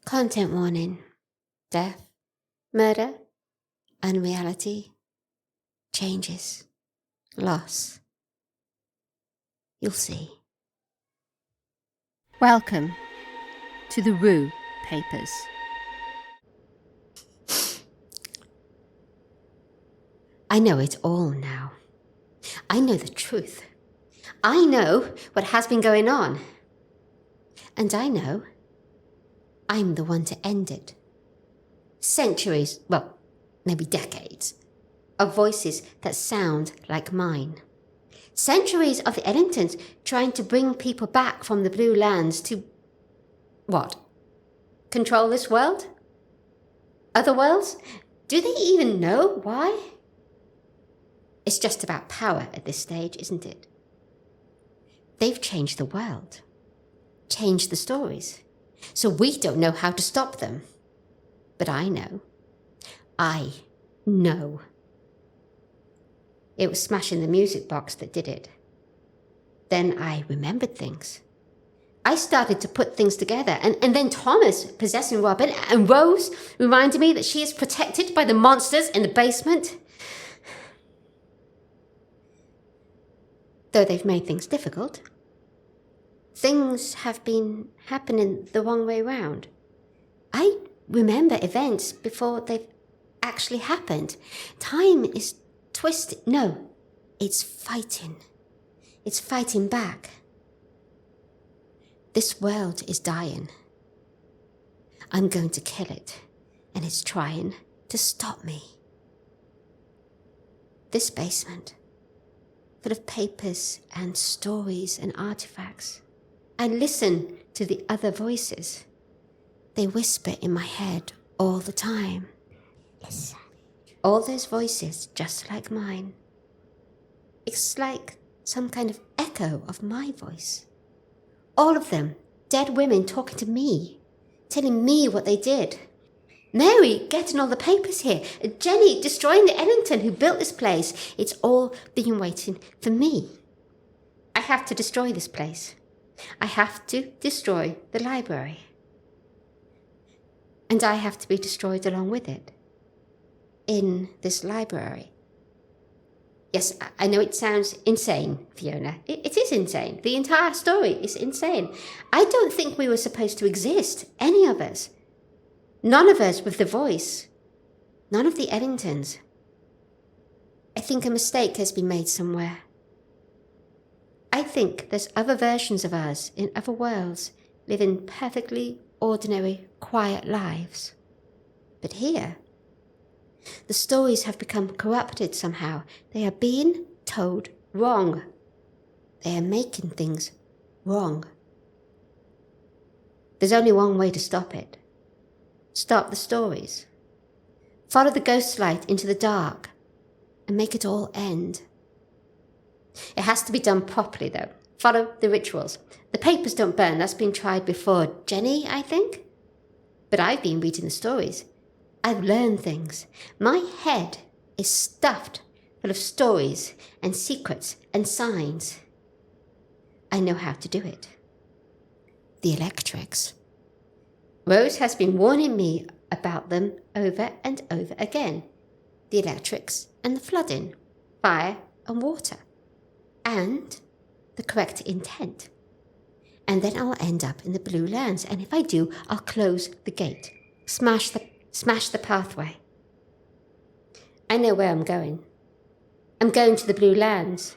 Content warning. Death, murder, unreality, changes, loss. You'll see. Welcome to the Rue Papers. I know it all now. I know the truth. I know what has been going on. And I know I'm the one to end it. Centuries, well, maybe decades, of voices that sound like mine. Centuries of the Eddingtons trying to bring people back from the Blue Lands to, what? Control this world? Other worlds? Do they even know why? It's just about power at this stage, isn't it? They've changed the world, changed the stories, so we don't know how to stop them. But I know. I know. It was smashing the music box that did it. Then I remembered things. I started to put things together, and then Thomas possessing Robin, and Rose reminded me that she is protected by the monsters in the basement. Though they've made things difficult, things have been happening the wrong way round. I remember events before they've actually happened. Time is twisted. No, it's fighting. It's fighting back. This world is dying. I'm going to kill it, and it's trying to stop me. This basement, full of papers and stories and artifacts. I listen to the other voices. They whisper in my head all the time. Listen. All those voices just like mine. It's like some kind of echo of my voice. All of them, dead women talking to me, telling me what they did. Mary getting all the papers here. Jenny destroying the Eddington who built this place. It's all been waiting for me. I have to destroy this place. I have to destroy the library. And I have to be destroyed along with it. In this library. Yes, I know it sounds insane, Fiona. It is insane. The entire story is insane. I don't think we were supposed to exist, any of us. None of us with the voice. None of the Eddingtons. I think a mistake has been made somewhere. I think there's other versions of us in other worlds living perfectly ordinary, quiet lives. But here, the stories have become corrupted somehow. They are being told wrong. They are making things wrong. There's only one way to stop it. Stop the stories. Follow the ghost light into the dark and make it all end. It has to be done properly, though. Follow the rituals. The papers don't burn. That's been tried before. Jenny, I think? But I've been reading the stories. I've learned things. My head is stuffed full of stories and secrets and signs. I know how to do it. The electrics. Rose has been warning me about them over and over again. The electrics and the flooding, fire and water, and the correct intent. And then I'll end up in the Blue Lands, and if I do, I'll close the gate, smash the pathway. I know where I'm going. I'm going to the Blue Lands,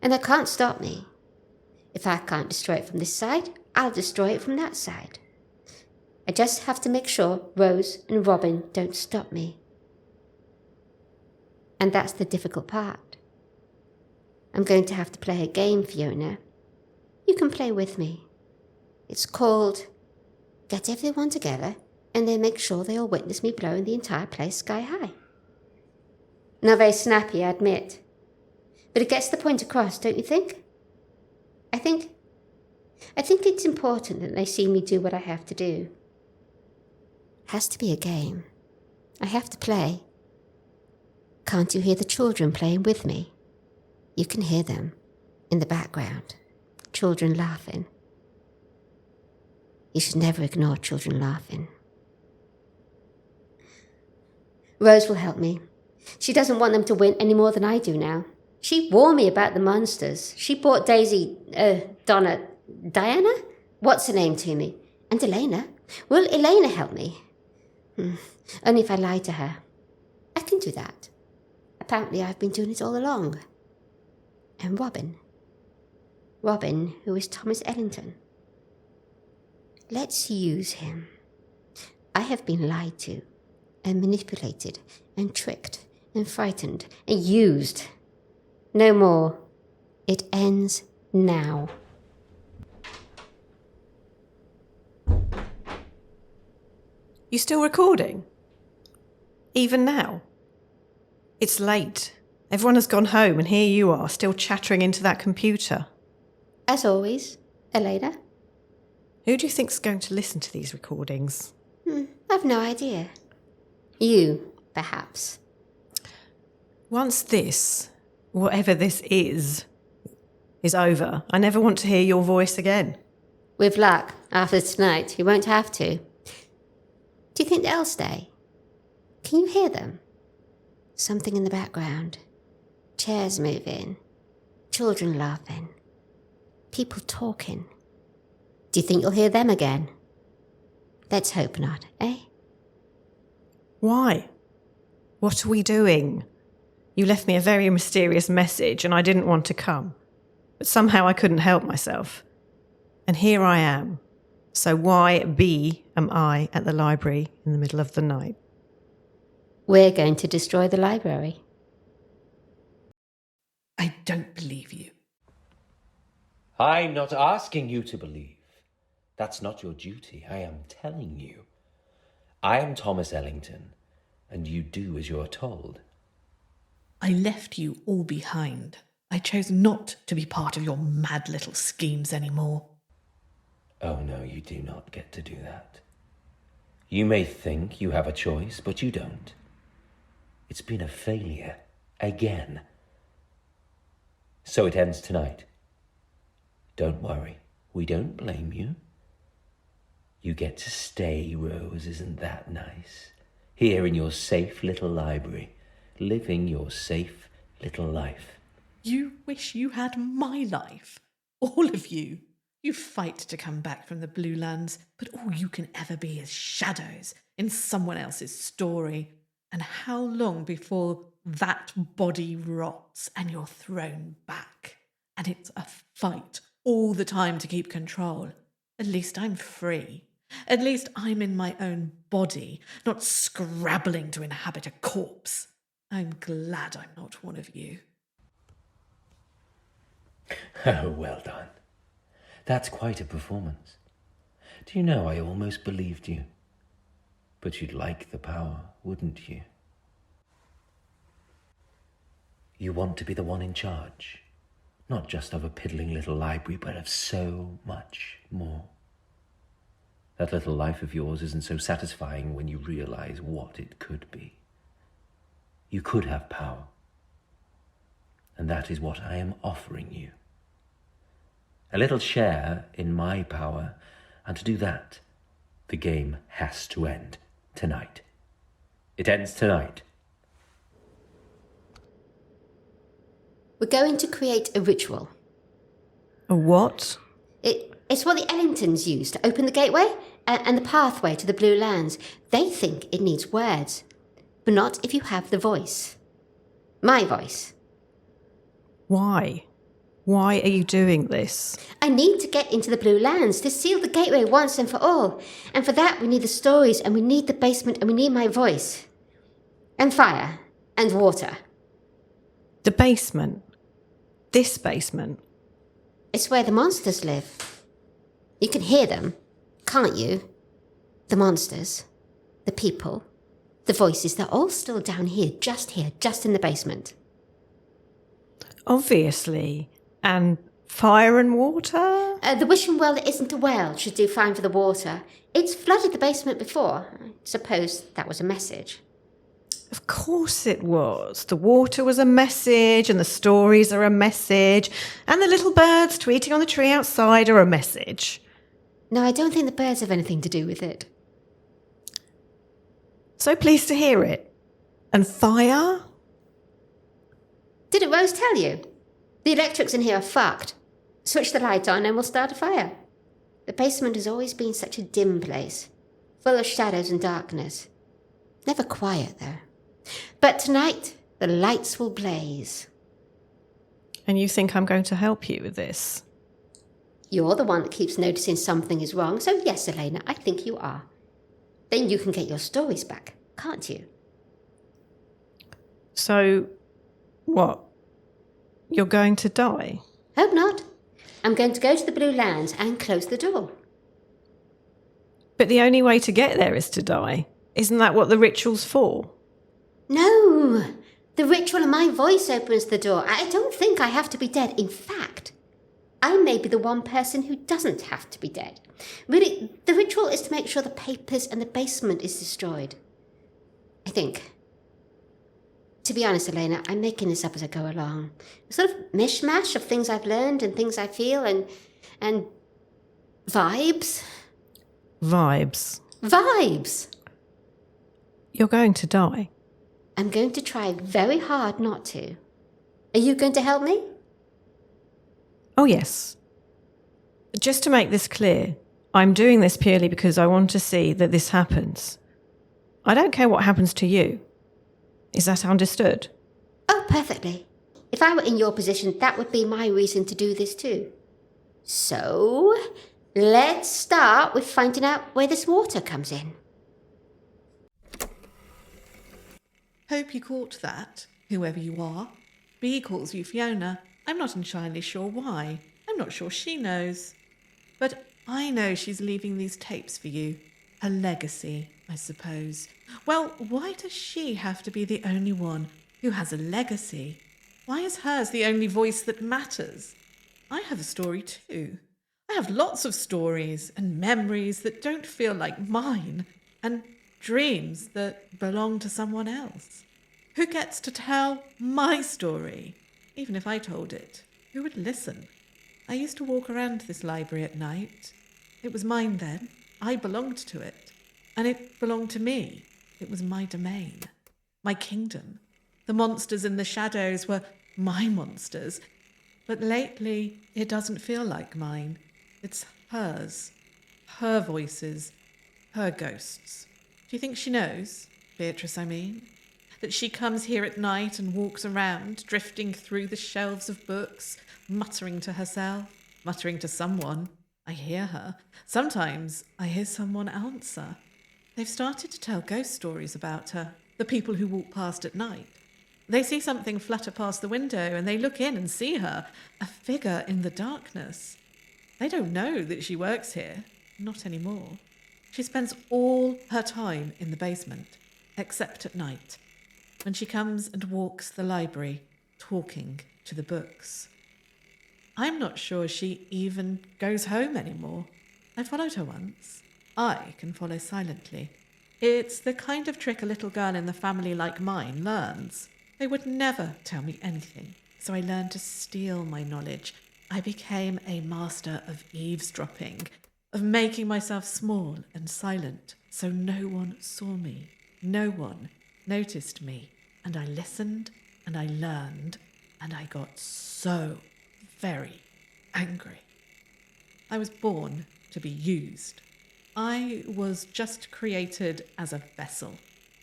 and they can't stop me. If I can't destroy it from this side, I'll destroy it from that side. I just have to make sure Rose and Robin don't stop me. And that's the difficult part. I'm going to have to play a game, Fiona. You can play with me. It's called Get Everyone Together and then make sure they all witness me blowing the entire place sky high. Not very snappy, I admit. But it gets the point across, don't you think? I think it's important that they see me do what I have to do. Has to be a game. I have to play. Can't you hear the children playing with me? You can hear them in the background. Children laughing. You should never ignore children laughing. Rose will help me. She doesn't want them to win any more than I do now. She warned me about the monsters. She brought Diana? What's her name to me? And Elena. Will Elena help me? Only if I lie to her. I can do that. Apparently I've been doing it all along. And Robin, who is Thomas Ellington. Let's use him. I have been lied to, and manipulated, and tricked, and frightened, and used. No more. It ends now. You still recording? Even now? It's late. Everyone has gone home and here you are, still chattering into that computer. As always, Elena. Who do you think's going to listen to these recordings? I've no idea. You, perhaps. Once this, whatever this is over, I never want to hear your voice again. With luck, after tonight, you won't have to. Do you think they'll stay? Can you hear them? Something in the background. Chairs moving. Children laughing. People talking. Do you think you'll hear them again? Let's hope not, eh? Why? What are we doing? You left me a very mysterious message and I didn't want to come. But somehow I couldn't help myself. And here I am. So why am I at the library in the middle of the night? We're going to destroy the library. I don't believe you. I'm not asking you to believe. That's not your duty. I am telling you. I am Thomas Ellington, and you do as you're told. I left you all behind. I chose not to be part of your mad little schemes anymore. Oh no, you do not get to do that. You may think you have a choice, but you don't. It's been a failure. Again. So it ends tonight. Don't worry. We don't blame you. You get to stay, Rose, isn't that nice? Here in your safe little library, living your safe little life. You wish you had my life. All of you. You fight to come back from the Blue Lands, but all you can ever be is shadows in someone else's story. And how long before that body rots and you're thrown back? And it's a fight all the time to keep control. At least I'm free. At least I'm in my own body, not scrabbling to inhabit a corpse. I'm glad I'm not one of you. Oh, well done. That's quite a performance. Do you know, I almost believed you. But you'd like the power, wouldn't you? You want to be the one in charge, not just of a piddling little library, but of so much more. That little life of yours isn't so satisfying when you realize what it could be. You could have power. And that is what I am offering you. A little share in my power, and to do that, the game has to end tonight. It ends tonight. We're going to create a ritual. A what? It's what the Ellingtons use to open the gateway and the pathway to the Blue Lands. They think it needs words, but not if you have the voice. My voice. Why? Why are you doing this? I need to get into the Blue Lands to seal the gateway once and for all. And for that, we need the stories, and we need the basement, and we need my voice. And fire. And water. The basement? This basement? It's where the monsters live. You can hear them, can't you? The monsters. The people. The voices, they're all still down here, just in the basement. Obviously. And fire and water? The wishing well that isn't a well should do fine for the water. It's flooded the basement before. I suppose that was a message. Of course it was. The water was a message, and the stories are a message, and the little birds tweeting on the tree outside are a message. No, I don't think the birds have anything to do with it. So pleased to hear it. And fire? Didn't Rose tell you? The electrics in here are fucked. Switch the light on and we'll start a fire. The basement has always been such a dim place, full of shadows and darkness. Never quiet, though. But tonight, the lights will blaze. And you think I'm going to help you with this? You're the one that keeps noticing something is wrong, so yes, Elena, I think you are. Then you can get your stories back, can't you? So, what? You're going to die? Hope not. I'm going to go to the Blue Lands and close the door. But the only way to get there is to die. Isn't that what the ritual's for? No! The ritual and my voice opens the door. I don't think I have to be dead. In fact, I may be the one person who doesn't have to be dead. Really, the ritual is to make sure the papers and the basement is destroyed. I think. To be honest, Elena, I'm making this up as I go along. A sort of mishmash of things I've learned and things I feel and vibes. Vibes. Vibes! You're going to die. I'm going to try very hard not to. Are you going to help me? Oh, yes. Just to make this clear, I'm doing this purely because I want to see that this happens. I don't care what happens to you. Is that understood? Oh, perfectly. If I were in your position, that would be my reason to do this too. So, let's start with finding out where this water comes in. Hope you caught that, whoever you are. B calls you Fiona. I'm not entirely sure why. I'm not sure she knows. But I know she's leaving these tapes for you. A legacy, I suppose. Well, why does she have to be the only one who has a legacy? Why is hers the only voice that matters? I have a story too. I have lots of stories and memories that don't feel like mine, and dreams that belong to someone else. Who gets to tell my story? Even if I told it, who would listen? I used to walk around this library at night. It was mine then. I belonged to it. And it belonged to me. It was my domain. My kingdom. The monsters in the shadows were my monsters. But lately, it doesn't feel like mine. It's hers. Her voices. Her ghosts. Do you think she knows? Beatrice, I mean. That she comes here at night and walks around, drifting through the shelves of books, muttering to herself, muttering to someone. I hear her. Sometimes I hear someone answer. They've started to tell ghost stories about her, the people who walk past at night. They see something flutter past the window and they look in and see her, a figure in the darkness. They don't know that she works here, not anymore. She spends all her time in the basement, except at night, when she comes and walks the library, talking to the books. I'm not sure she even goes home anymore. I followed her once. I can follow silently. It's the kind of trick a little girl in the family like mine learns. They would never tell me anything, so I learned to steal my knowledge. I became a master of eavesdropping, of making myself small and silent so no one saw me. No one noticed me. And I listened and I learned and I got so very angry. I was born to be used. I was just created as a vessel.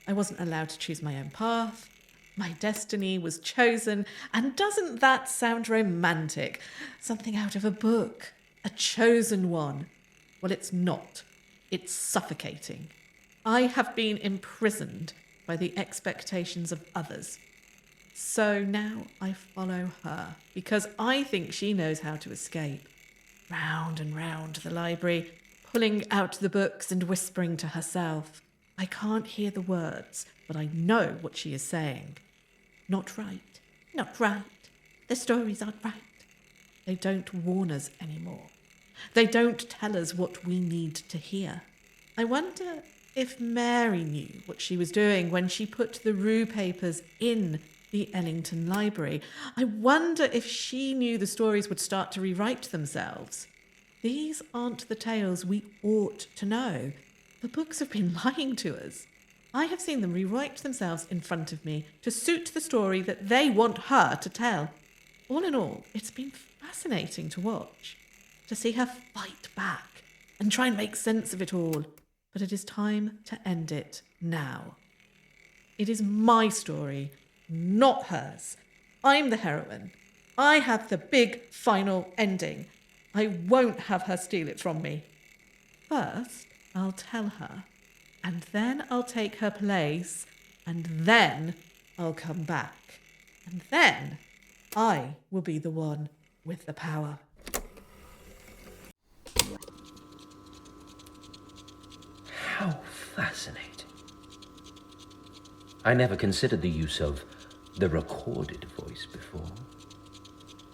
I wasn't allowed to choose my own path. My destiny was chosen, and doesn't that sound romantic? Something out of a book, a chosen one. Well, it's not. It's suffocating. I have been imprisoned by the expectations of others. So now I follow her, because I think she knows how to escape. Round and round the library, pulling out the books and whispering to herself. I can't hear the words, but I know what she is saying. Not right, not right. The stories aren't right. They don't warn us anymore. They don't tell us what we need to hear. I wonder if Mary knew what she was doing when she put the Rue papers in the Ellington Library. I wonder if she knew the stories would start to rewrite themselves. These aren't the tales we ought to know. The books have been lying to us. I have seen them rewrite themselves in front of me to suit the story that they want her to tell. All in all, it's been fascinating to watch, to see her fight back and try and make sense of it all. But it is time to end it now. It is my story, not hers. I'm the heroine. I have the big final ending. I won't have her steal it from me. First, I'll tell her, and then I'll take her place, and then I'll come back. And then I will be the one with the power. How fascinating. I never considered the use of the recorded voice before.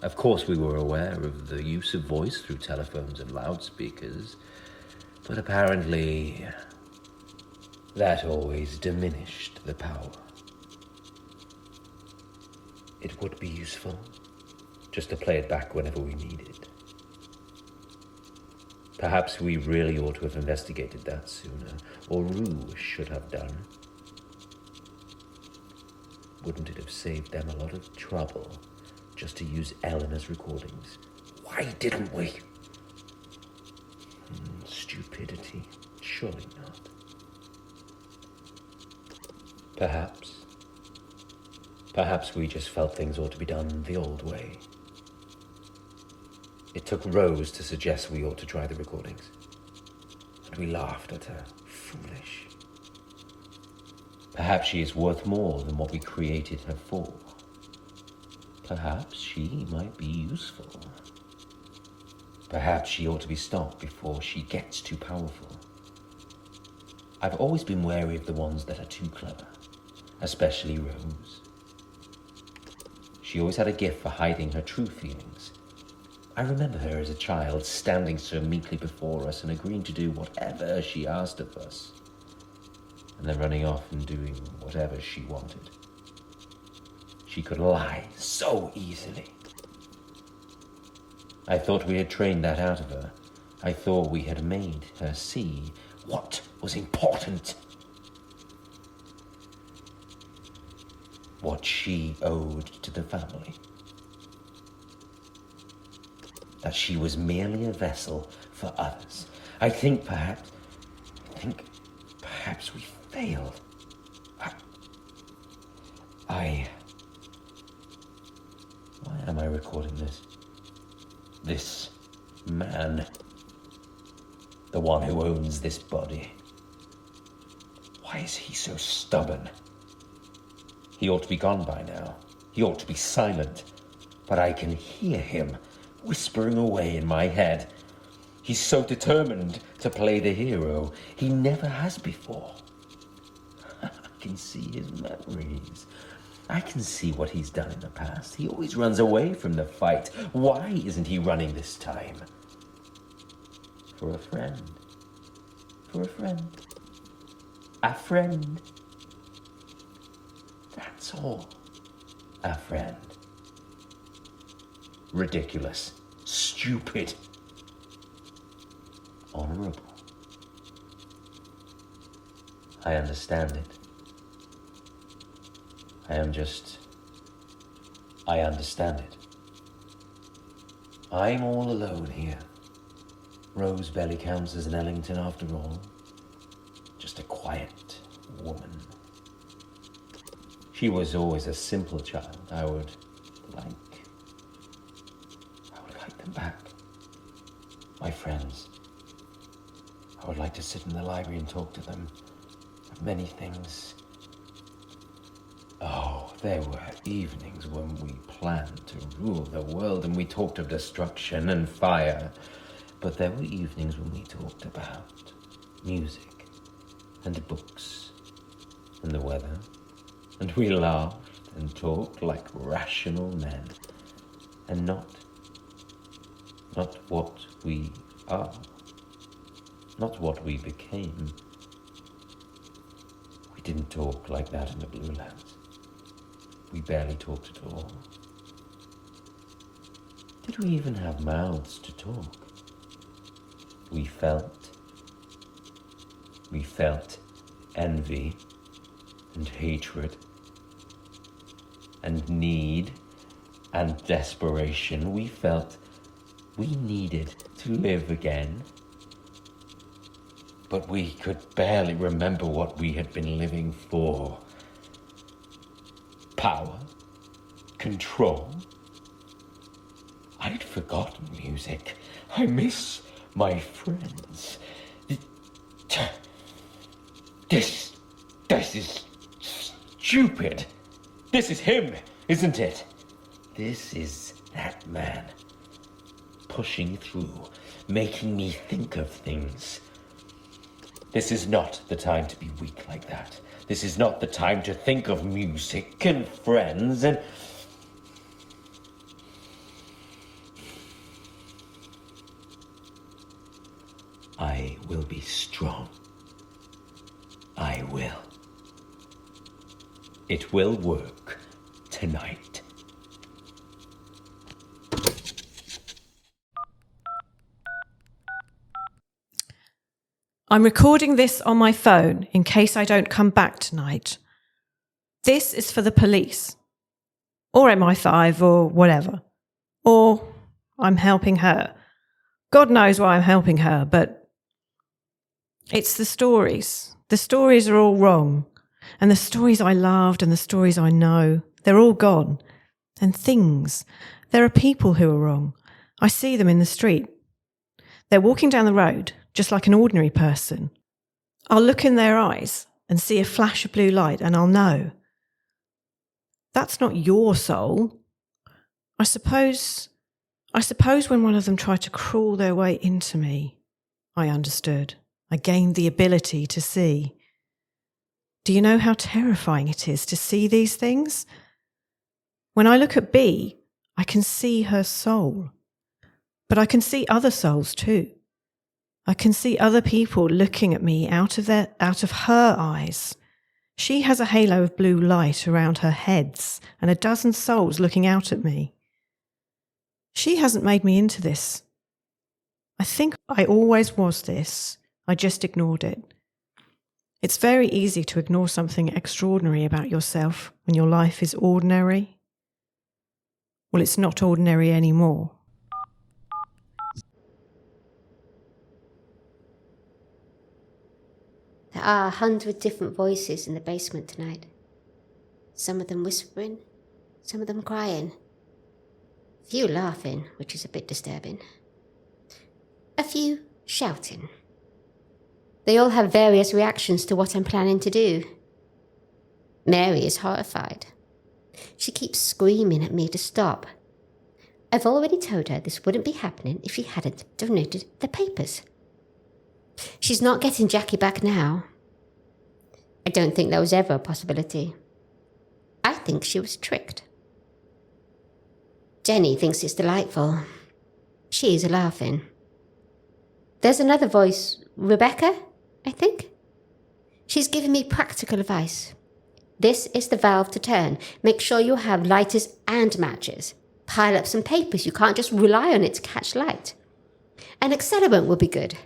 Of course, we were aware of the use of voice through telephones and loudspeakers, but apparently that always diminished the power. It would be useful just to play it back whenever we need it. Perhaps we really ought to have investigated that sooner, or Rue should have done. Wouldn't it have saved them a lot of trouble just to use Eleanor's recordings? Why didn't we? Stupidity. Surely not. Perhaps we just felt things ought to be done the old way. It took Rose to suggest we ought to try the recordings, and we laughed at her. Foolish. Perhaps she is worth more than what we created her for. Perhaps she might be useful. Perhaps she ought to be stopped before she gets too powerful. I've always been wary of the ones that are too clever, especially Rose. She always had a gift for hiding her true feelings. I remember her as a child standing so meekly before us and agreeing to do whatever she asked of us, and then running off and doing whatever she wanted. She could lie so easily. I thought we had trained that out of her. I thought we had made her see what was important. What she owed to the family. That she was merely a vessel for others. I think perhaps we failed. Why am I recording this? This man, the one who owns this body. Why is he so stubborn? He ought to be gone by now. He ought to be silent. But I can hear him whispering away in my head. He's so determined to play the hero. He never has before. I can see his memories. I can see what he's done in the past. He always runs away from the fight. Why isn't he running this time? For a friend. For a friend. A friend. That's all. A friend. Ridiculous. Stupid. Honorable. I understand it. I understand it. I'm all alone here. Rose barely counts as an Ellington after all. Just a quiet woman. She was always a simple child. I would like them back. My friends. I would like to sit in the library and talk to them of many things. Oh, there were evenings when we planned to rule the world and we talked of destruction and fire. But there were evenings when we talked about music and books and the weather. And we laughed and talked like rational men. And not what we are. Not what we became. We didn't talk like that in the Blue Lands. We barely talked at all. Did we even have mouths to talk? We felt envy and hatred and need and desperation. We felt we needed to live again. But we could barely remember what we had been living for. Power, control. I'd forgotten music. I miss my friends. This is stupid. This is him, isn't it? This is that man. Pushing through, making me think of things. This is not the time to be weak like that. This is not the time to think of music and friends and... I will be strong. I will. It will work tonight. I'm recording this on my phone in case I don't come back tonight. This is for the police. Or MI5 or whatever. Or I'm helping her. God knows why I'm helping her, but it's the stories. The stories are all wrong. And the stories I loved and the stories I know, they're all gone. And things. There are people who are wrong. I see them in the street. They're walking down the road, just like an ordinary person. I'll look in their eyes and see a flash of blue light and I'll know. That's not your soul. I suppose when one of them tried to crawl their way into me, I understood. I gained the ability to see. Do you know how terrifying it is to see these things? When I look at B, I can see her soul. But I can see other souls too. I can see other people looking at me out of her eyes. She has a halo of blue light around her heads and a dozen souls looking out at me. She hasn't made me into this. I think I always was this. I just ignored it. It's very easy to ignore something extraordinary about yourself when your life is ordinary. Well, it's not ordinary anymore. There are 100 different voices in the basement tonight. Some of them whispering, some of them crying. A few laughing, which is a bit disturbing. A few shouting. They all have various reactions to what I'm planning to do. Mary is horrified. She keeps screaming at me to stop. I've already told her this wouldn't be happening if she hadn't donated the papers. She's not getting Jackie back now. I don't think that was ever a possibility. I think she was tricked. Jenny thinks it's delightful. She's laughing. There's another voice, Rebecca, I think. She's giving me practical advice. This is the valve to turn. Make sure you have lighters and matches. Pile up some papers. You can't just rely on it to catch light. An accelerant would be good.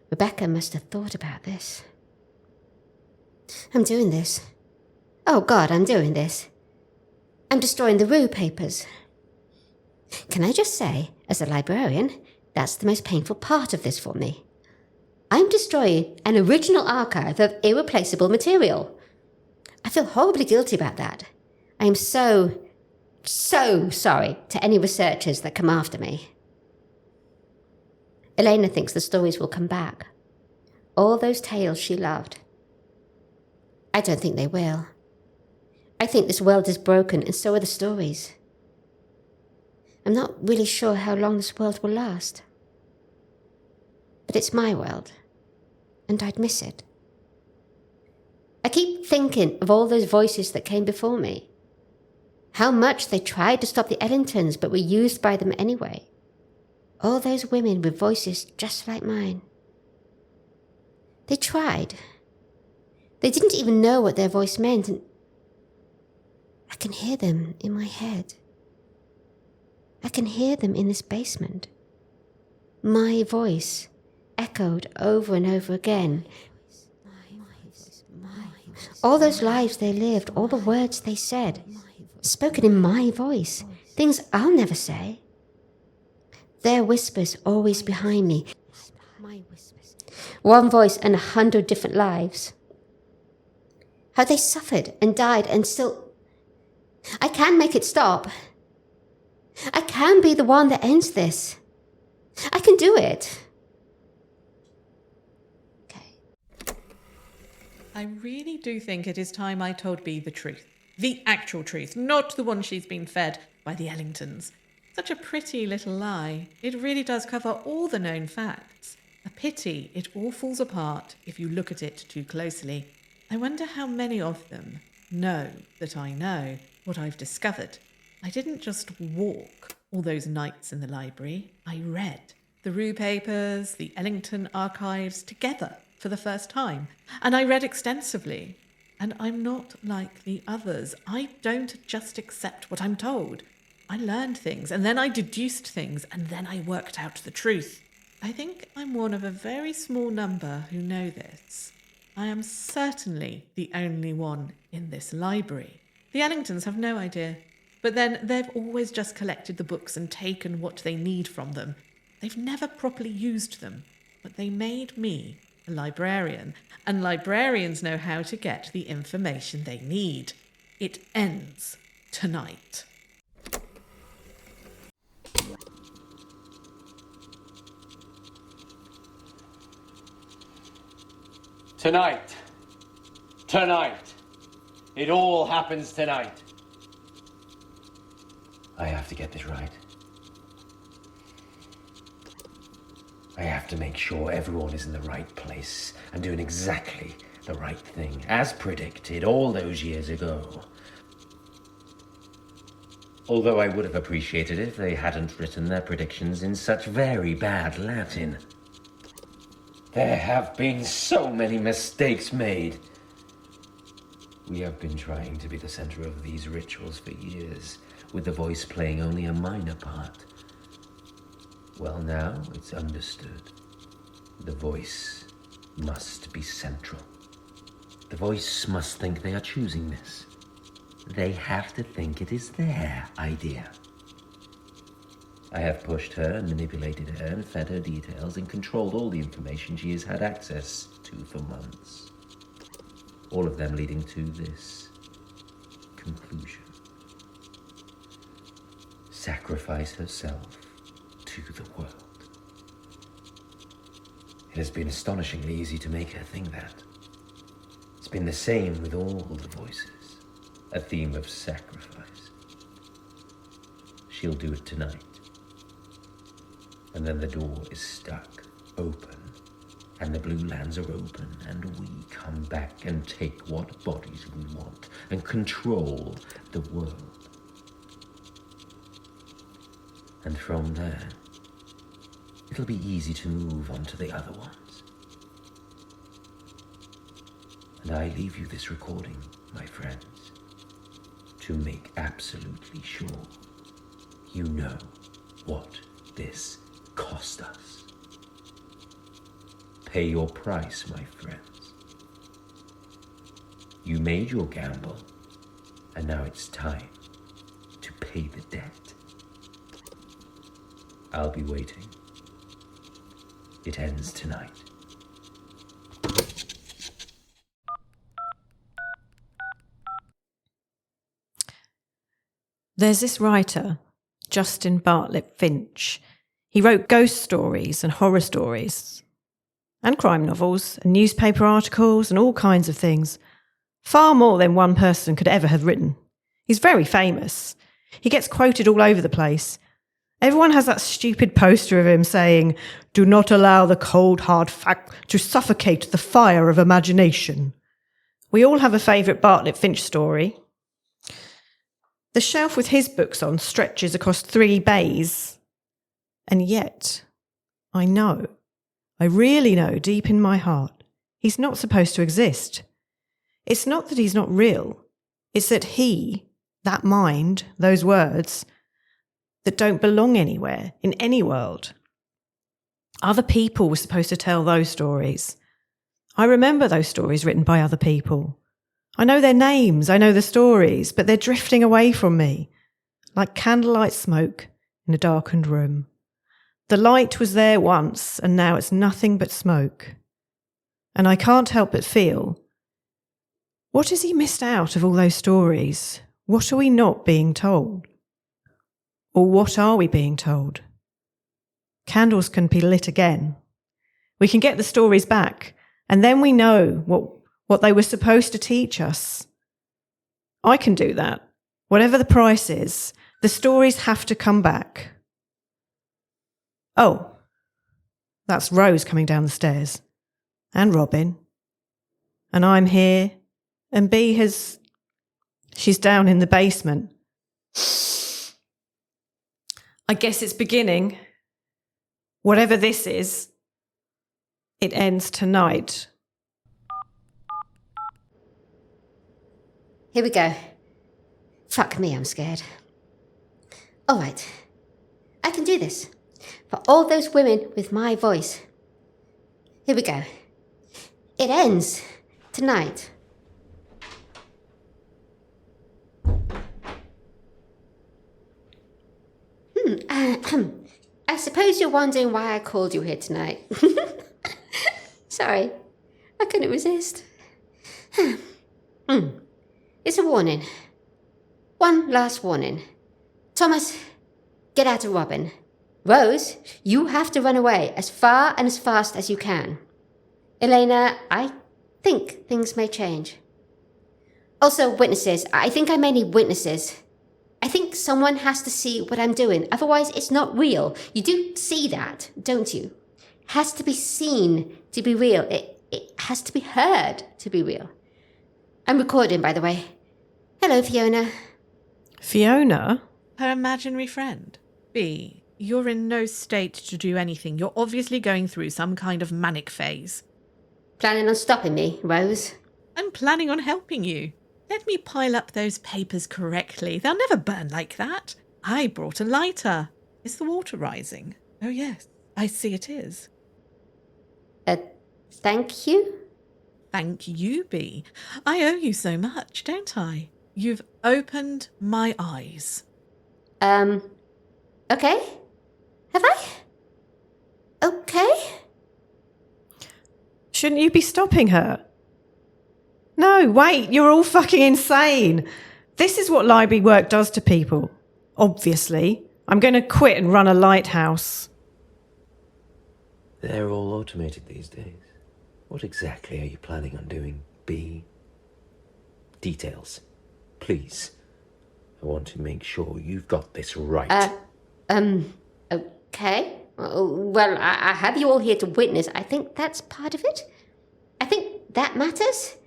Rebecca must have thought about this. I'm doing this. Oh God, I'm doing this. I'm destroying the Rue papers. Can I just say, as a librarian, that's the most painful part of this for me. I'm destroying an original archive of irreplaceable material. I feel horribly guilty about that. I am so sorry to any researchers that come after me. Elena thinks the stories will come back. All those tales she loved. I don't think they will. I think this world is broken and so are the stories. I'm not really sure how long this world will last. But it's my world, and I'd miss it. I keep thinking of all those voices that came before me. How much they tried to stop the Ellingtons but were used by them anyway. All those women with voices just like mine. They tried. They didn't even know what their voice meant, and I can hear them in my head. I can hear them in this basement. my voice echoed over and over again. All those lives they lived, all the words they said, spoken in my voice, things I'll never say. Their whispers always behind me. One voice and 100 different lives. How they suffered and died and still... I can make it stop. I can be the one that ends this. I can do it. Okay. I really do think it is time I told Bea the truth. The actual truth, not the one she's been fed by the Ellingtons. Such a pretty little lie. It really does cover all the known facts. A pity it all falls apart if you look at it too closely. I wonder how many of them know that I know what I've discovered. I didn't just walk all those nights in the library. I read the Rue papers, the Ellington archives together for the first time. And I read extensively. And I'm not like the others. I don't just accept what I'm told. I learned things, and then I deduced things, and then I worked out the truth. I think I'm one of a very small number who know this. I am certainly the only one in this library. The Ellingtons have no idea. But then they've always just collected the books and taken what they need from them. They've never properly used them, but they made me a librarian, and librarians know how to get the information they need. It ends tonight. Tonight. Tonight. It all happens tonight. I have to get this right. I have to make sure everyone is in the right place and doing exactly the right thing, as predicted all those years ago. Although I would have appreciated it if they hadn't written their predictions in such very bad Latin. There have been so many mistakes made. We have been trying to be the center of these rituals for years, with the voice playing only a minor part. Well, now it's understood. The voice must be central. The voice must think they are choosing this. They have to think it is their idea. I have pushed her and manipulated her and fed her details and controlled all the information she has had access to for months. All of them leading to this conclusion. Sacrifice herself to the world. It has been astonishingly easy to make her think that. It's been the same with all the voices. A theme of sacrifice. She'll do it tonight. And then the door is stuck open, and the blue lands are open, and we come back and take what bodies we want and control the world. And from there, it'll be easy to move on to the other ones. And I leave you this recording, my friends, to make absolutely sure you know what this cost us. Pay your price, my friends. You made your gamble, and now it's time to pay the debt. I'll be waiting. It ends tonight. There's this writer, Justin Bartlett Finch. He wrote ghost stories and horror stories, and crime novels, and newspaper articles, and all kinds of things. Far more than one person could ever have written. He's very famous. He gets quoted all over the place. Everyone has that stupid poster of him saying, "Do not allow the cold, hard fact to suffocate the fire of imagination." We all have a favourite Bartlett Finch story. The shelf with his books on stretches across 3 bays. And yet, I really know deep in my heart, he's not supposed to exist. It's not that he's not real. It's that he, that mind, those words, that don't belong anywhere, in any world. Other people were supposed to tell those stories. I remember those stories written by other people. I know their names, I know the stories, but they're drifting away from me, like candlelight smoke in a darkened room. The light was there once, and now it's nothing but smoke. And I can't help but feel, what has he missed out of all those stories? What are we not being told? Or what are we being told? Candles can be lit again. We can get the stories back, and then we know what they were supposed to teach us. I can do that. Whatever the price is, the stories have to come back. Oh, that's Rose coming down the stairs. And Robin. And I'm here. And she's down in the basement. I guess it's beginning. Whatever this is, it ends tonight. Here we go. Fuck me, I'm scared. All right. I can do this. For all those women with my voice. Here we go. It ends tonight. I suppose you're wondering why I called you here tonight. Sorry, I couldn't resist. It's a warning. One last warning. Thomas, get out of Robin. Rose, you have to run away as far and as fast as you can. Elena, I think things may change. Also, witnesses. I think I may need witnesses. I think someone has to see what I'm doing. Otherwise, it's not real. You do see that, don't you? It has to be seen to be real. It has to be heard to be real. I'm recording, by the way. Hello, Fiona. Fiona? Her imaginary friend. B, you're in no state to do anything. You're obviously going through some kind of manic phase. Planning on stopping me, Rose? I'm planning on helping you. Let me pile up those papers correctly. They'll never burn like that. I brought a lighter. Is the water rising? Oh, yes, I see it is. Thank you? Thank you, B. I owe you so much, don't I? You've opened my eyes. Okay? Have I? Okay? Shouldn't you be stopping her? No, wait, you're all fucking insane. This is what library work does to people. Obviously. I'm going to quit and run a lighthouse. They're all automated these days. What exactly are you planning on doing, B? Details, please. I want to make sure you've got this right. Okay. Well, I have you all here to witness. I think that's part of it. I think that matters.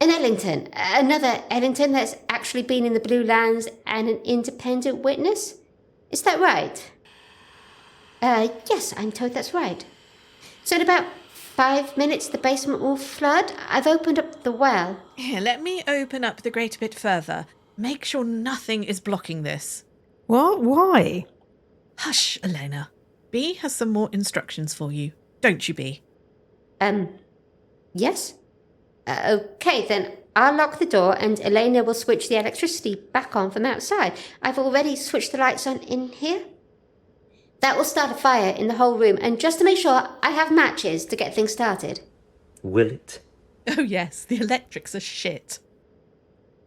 In Ellington, another Ellington that's actually been in the Blue Lands and an independent witness. Is that right? Yes, I'm told that's right. So in about 5 minutes, the basement will flood. I've opened up the well. Here, let me open up the grate a bit further. Make sure nothing is blocking this. What? Why? Hush, Elena. B has some more instructions for you. Don't you, B? Yes? Okay, then I'll lock the door and Elena will switch the electricity back on from outside. I've already switched the lights on in here. That will start a fire in the whole room, and just to make sure, I have matches to get things started. Will it? Oh, yes, the electrics are shit.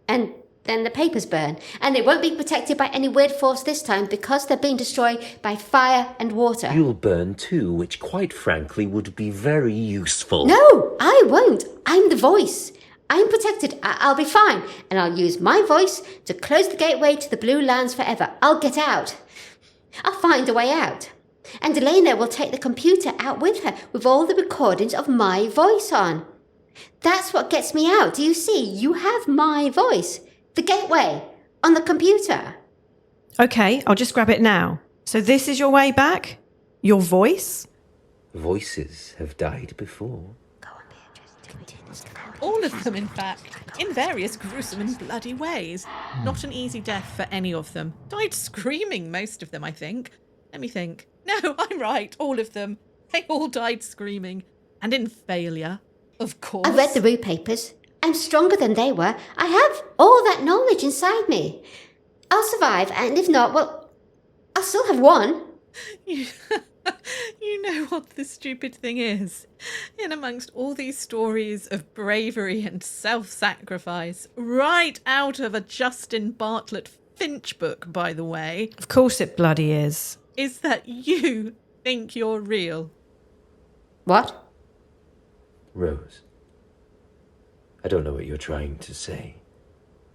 And then the papers burn, and they won't be protected by any weird force this time because they're being destroyed by fire and water. You'll burn too, which quite frankly would be very useful. No, I won't. I'm the voice. I'm protected. I'll be fine, and I'll use my voice to close the gateway to the Blue Lands forever. I'll get out. I'll find a way out. And Elena will take the computer out with her with all the recordings of my voice on. That's what gets me out. Do you see? You have my voice. The gateway on the computer. Okay, I'll just grab it now. So this is your way back? Your voice? Voices have died before. All of them, in fact, in various gruesome and bloody ways. Not an easy death for any of them. Died screaming, most of them, I think. Let me think. No, I'm right, all of them. They all died screaming. And in failure, of course. I read the Rue papers. I'm stronger than they were. I have all that knowledge inside me. I'll survive, and if not, well, I'll still have won. You know what the stupid thing is? In amongst all these stories of bravery and self-sacrifice, right out of a Justin Bartlett Finch book, by the way, Of course it bloody is. is that you think you're real. What? Rose, I don't know what you're trying to say,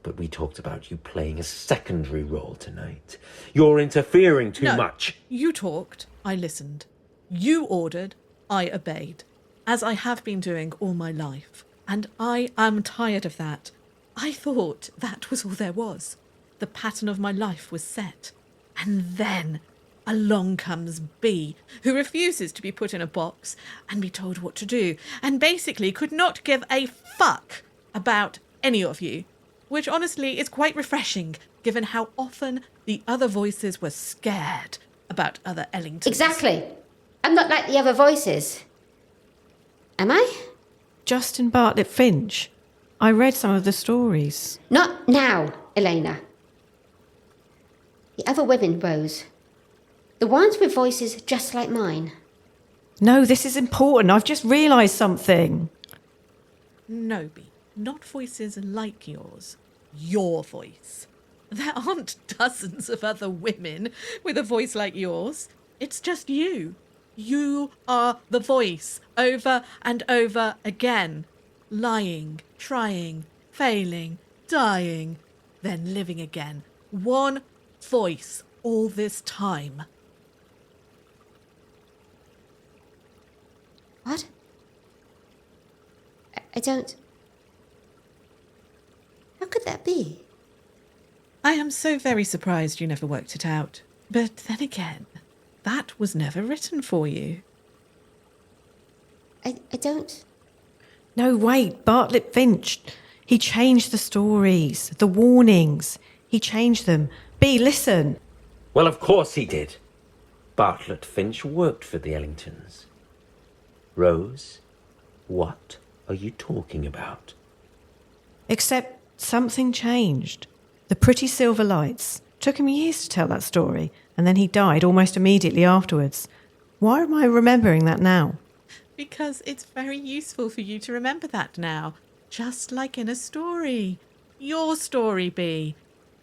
but we talked about you playing a secondary role tonight. You're interfering too much. You talked, I listened. You ordered, I obeyed, as I have been doing all my life. And I am tired of that. I thought that was all there was. The pattern of my life was set. And then along comes B, who refuses to be put in a box and be told what to do, and basically could not give a fuck about any of you, which honestly is quite refreshing, given how often the other voices were scared about other Ellingtons. Exactly. I'm not like the other voices. Am I? Justin Bartlett Finch. I read some of the stories. Not now, Elena. The other women, Rose. The ones with voices just like mine. No, this is important. I've just realised something. No, B, not voices like yours. Your voice. There aren't dozens of other women with a voice like yours. It's just you. You are the voice, over and over again. Lying, trying, failing, dying, then living again. One voice all this time. What? I don't... How could that be? I am so very surprised you never worked it out. But then again, that was never written for you. I don't... No, wait, Bartlett Finch. He changed the stories, the warnings. He changed them. B, listen. Well, of course he did. Bartlett Finch worked for the Ellingtons. Rose, what are you talking about? Except something changed. The pretty silver lights. Took him years to tell that story, and then he died almost immediately afterwards. Why am I remembering that now? Because it's very useful for you to remember that now. Just like in a story. Your story, B.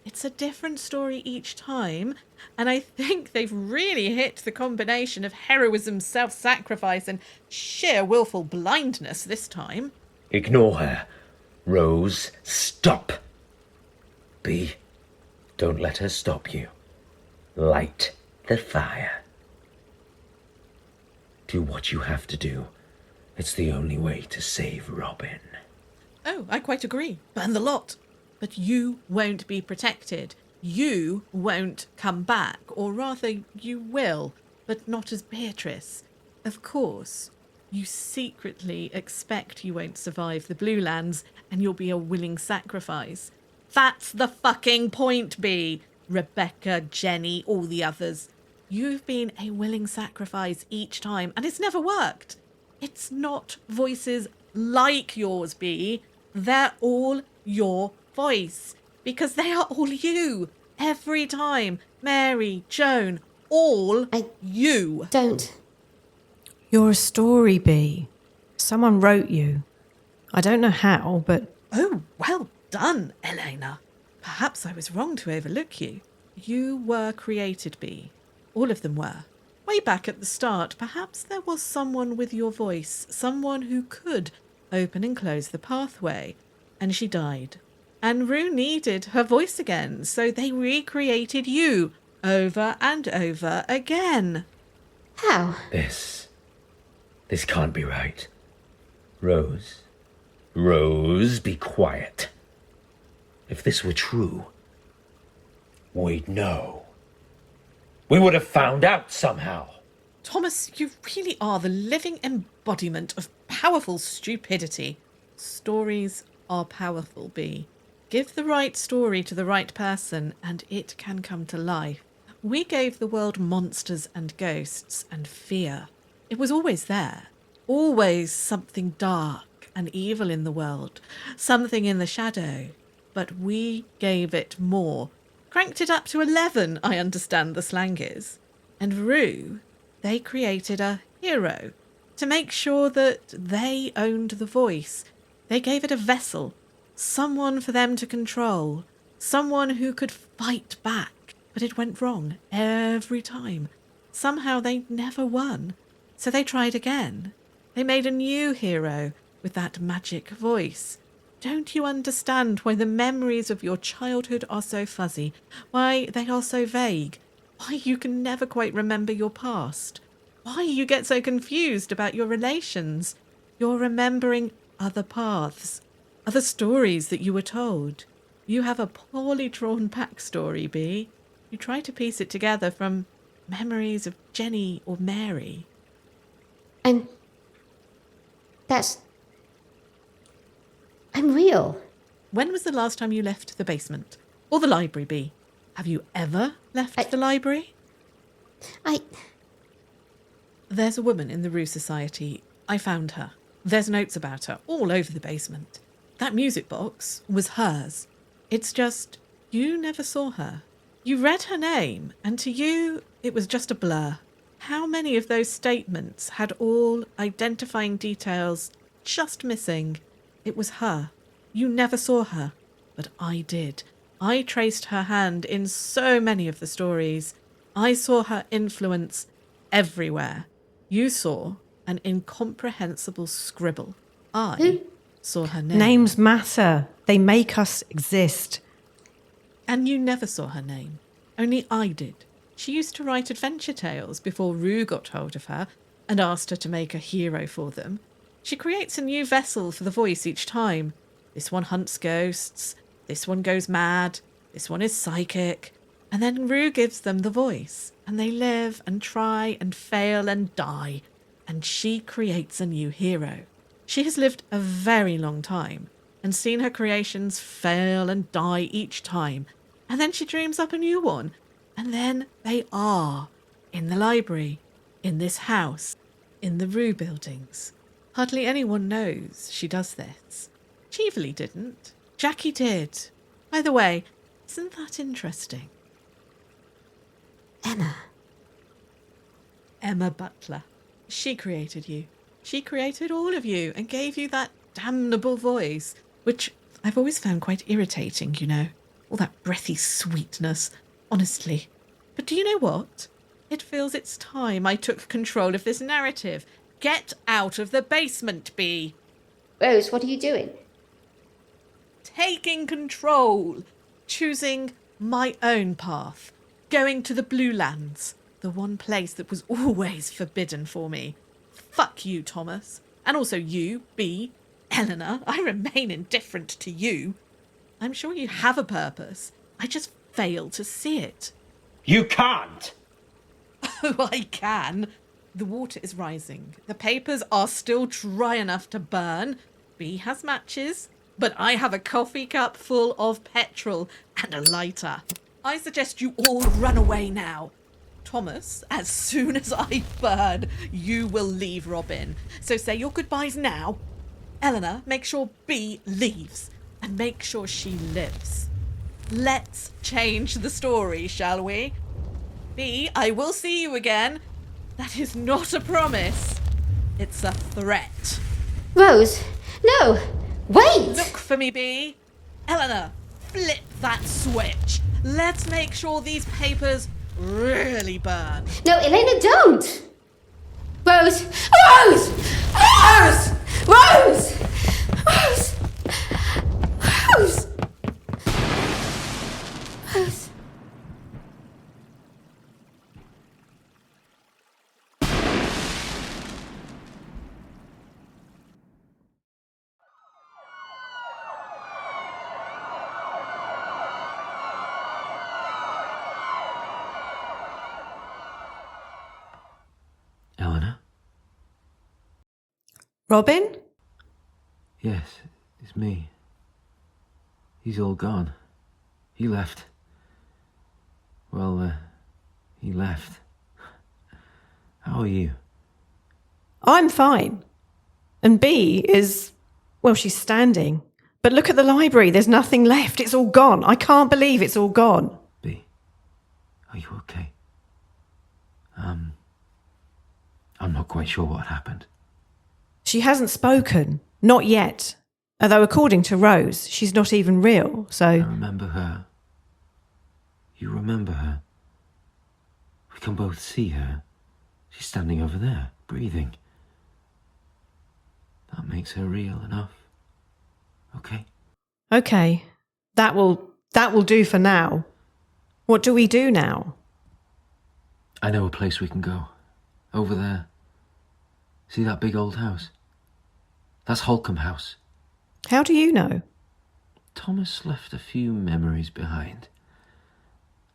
It's a different story each time, and I think they've really hit the combination of heroism, self-sacrifice, and sheer willful blindness this time. Ignore her. Rose, stop. B, don't let her stop you. Light the fire. Do what you have to do. It's the only way to save Robin. Oh, I quite agree. Burn the lot. But you won't be protected. You won't come back, or rather, you will, but not as Beatrice. Of course, you secretly expect you won't survive the Blue Lands, and you'll be a willing sacrifice. That's the fucking point, B. Rebecca, Jenny, all the others. You've been a willing sacrifice each time, and it's never worked. It's not voices like yours, B. They're all your voice, because they are all you. Every time. Mary, Joan, all you. Don't. You're a story, B. Someone wrote you. I don't know how, but... Oh, well done, Elena. Perhaps I was wrong to overlook you. You were created, B. All of them were. Way back at the start, perhaps there was someone with your voice, someone who could open and close the pathway. And she died. And Rue needed her voice again, so they recreated you over and over again. How? This can't be right. Rose, be quiet. If this were true, we'd know. We would have found out somehow. Thomas, you really are the living embodiment of powerful stupidity. Stories are powerful, B. Give the right story to the right person, and it can come to life. We gave the world monsters and ghosts and fear. It was always there. Always something dark and evil in the world. Something in the shadow. But we gave it more. Cranked it up to 11, I understand the slang is. And Rue, they created a hero to make sure that they owned the voice. They gave it a vessel, someone for them to control, someone who could fight back. But it went wrong every time. Somehow they never won. So they tried again. They made a new hero with that magic voice. Don't you understand why the memories of your childhood are so fuzzy? Why they are so vague? Why you can never quite remember your past? Why you get so confused about your relations? You're remembering other paths, other stories that you were told. You have a poorly drawn backstory, Bee. You try to piece it together from memories of Jenny or Mary. I'm real. When was the last time you left the basement? Or the library, Bee? Have you ever left the library? There's a woman in the Rue Society. I found her. There's notes about her all over the basement. That music box was hers. It's just, you never saw her. You read her name, and to you, it was just a blur. How many of those statements had all identifying details just missing? It was her. You never saw her, but I did. I traced her hand in so many of the stories. I saw her influence everywhere. You saw an incomprehensible scribble. I saw her name. Names matter. They make us exist. And you never saw her name. Only I did. She used to write adventure tales before Rue got hold of her and asked her to make a hero for them. She creates a new vessel for the voice each time. This one hunts ghosts, this one goes mad, this one is psychic. And then Rue gives them the voice, and they live and try and fail and die. And she creates a new hero. She has lived a very long time and seen her creations fail and die each time. And then she dreams up a new one. And then they are in the library, in this house, in the Rue buildings. Hardly anyone knows she does this. Cheveley didn't. Jackie did. By the way, isn't that interesting? Emma Butler. She created you. She created all of you and gave you that damnable voice, which I've always found quite irritating, you know. All that breathy sweetness. Honestly. But do you know what? It feels it's time I took control of this narrative. Get out of the basement, Bee. Rose, what are you doing? Taking control. Choosing my own path. Going to the Blue Lands. The one place that was always forbidden for me. Fuck you, Thomas. And also you, Bee. Eleanor, I remain indifferent to you. I'm sure you have a purpose. I just fail to see it. You can't! Oh, I can. The water is rising. The papers are still dry enough to burn. Bee has matches, but I have a coffee cup full of petrol and a lighter. I suggest you all run away now. Thomas, as soon as I burn, you will leave Robin. So say your goodbyes now. Eleanor, make sure Bee leaves. And make sure she lives. Let's change the story, shall we? Bee, I will see you again. That is not a promise. It's a threat. Rose, no, wait! Look for me, Bee. Eleanor, flip that switch. Let's make sure these papers really burn. No, Elena, don't! Rose! Rose! Rose! Rose! Rose! Rose! Rose! Eleanor? Robin? Yes, it's me. He's all gone. He left. Well, he left. How are you? I'm fine. And B is, well, she's standing. But look at the library. There's nothing left. It's all gone. I can't believe it's all gone. B, are you okay? I'm not quite sure what happened. She hasn't spoken. Not yet. Although according to Rose, she's not even real, so... I remember her. You remember her. We can both see her. She's standing over there, breathing. That makes her real enough. Okay? Okay. That will do for now. What do we do now? I know a place we can go. Over there. See that big old house? That's Holcomb House. How do you know? Thomas left a few memories behind.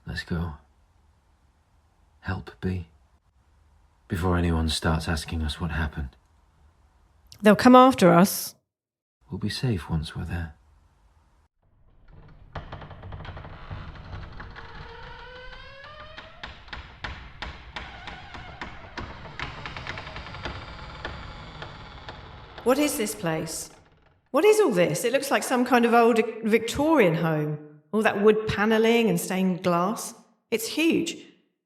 Let's go. Help B. Before anyone starts asking us what happened. They'll come after us. We'll be safe once we're there. What is this place? What is all this? It looks like some kind of old Victorian home. All that wood panelling and stained glass. It's huge.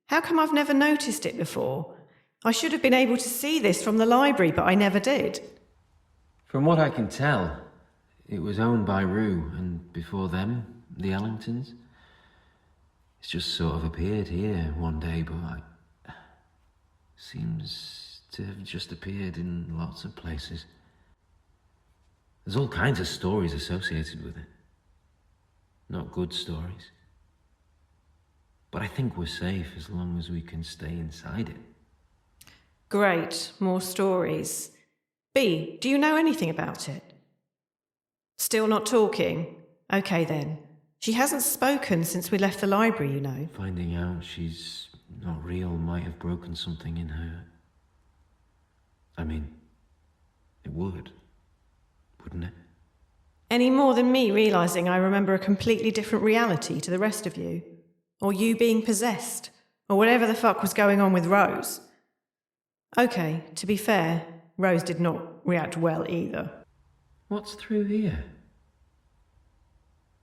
How come I've never noticed it before? I should have been able to see this from the library, but I never did. From what I can tell, it was owned by Rue, and before them, the Ellingtons. It's just sort of appeared here one day, but seems to have just appeared in lots of places. There's all kinds of stories associated with it. Not good stories. But I think we're safe as long as we can stay inside it. Great, more stories. B, do you know anything about it? Still not talking? Okay then. She hasn't spoken since we left the library, you know. Finding out she's not real might have broken something in her. I mean, it would, wouldn't it? Any more than me realising I remember a completely different reality to the rest of you. Or you being possessed. Or whatever the fuck was going on with Rose. Okay, to be fair, Rose did not react well either. What's through here?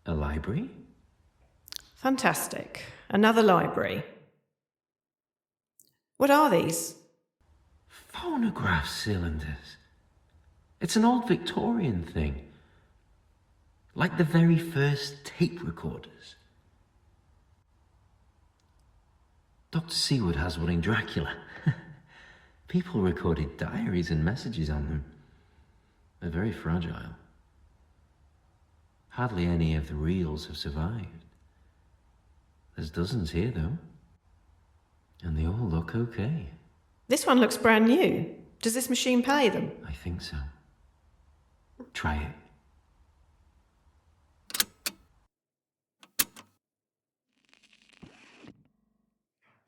A library? Fantastic. Another library. What are these? Phonograph cylinders. It's an old Victorian thing. Like the very first tape recorders. Dr. Seward has one in Dracula. People recorded diaries and messages on them. They're very fragile. Hardly any of the reels have survived. There's dozens here, though. And they all look okay. This one looks brand new. Does this machine play them? I think so. Try it.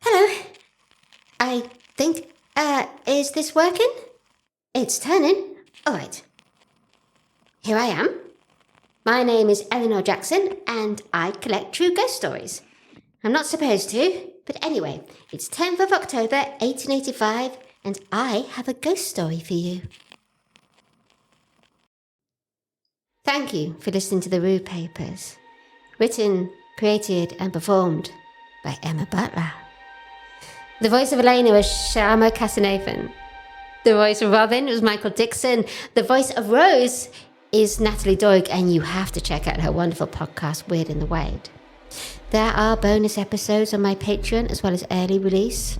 Hello. I think, is this working? It's turning. All right. Here I am. My name is Eleanor Jackson, and I collect true ghost stories. I'm not supposed to, but anyway, it's 10th of October, 1885, and I have a ghost story for you. Thank you for listening to the Rue Papers. Written, created, and performed by Emma Butler. The voice of Elena was Shama Casanathan. The voice of Robin was Michael Dixon. The voice of Rose is Natalie Doig, and you have to check out her wonderful podcast, Weird in the Wade. There are bonus episodes on my Patreon as well as early release.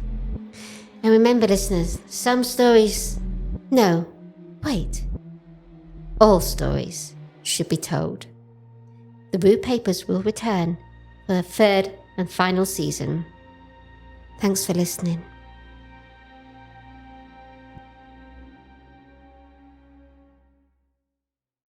And remember, listeners, some stories... No, wait. All stories should be told. The Rue Papers will return for a third and final season. Thanks for listening.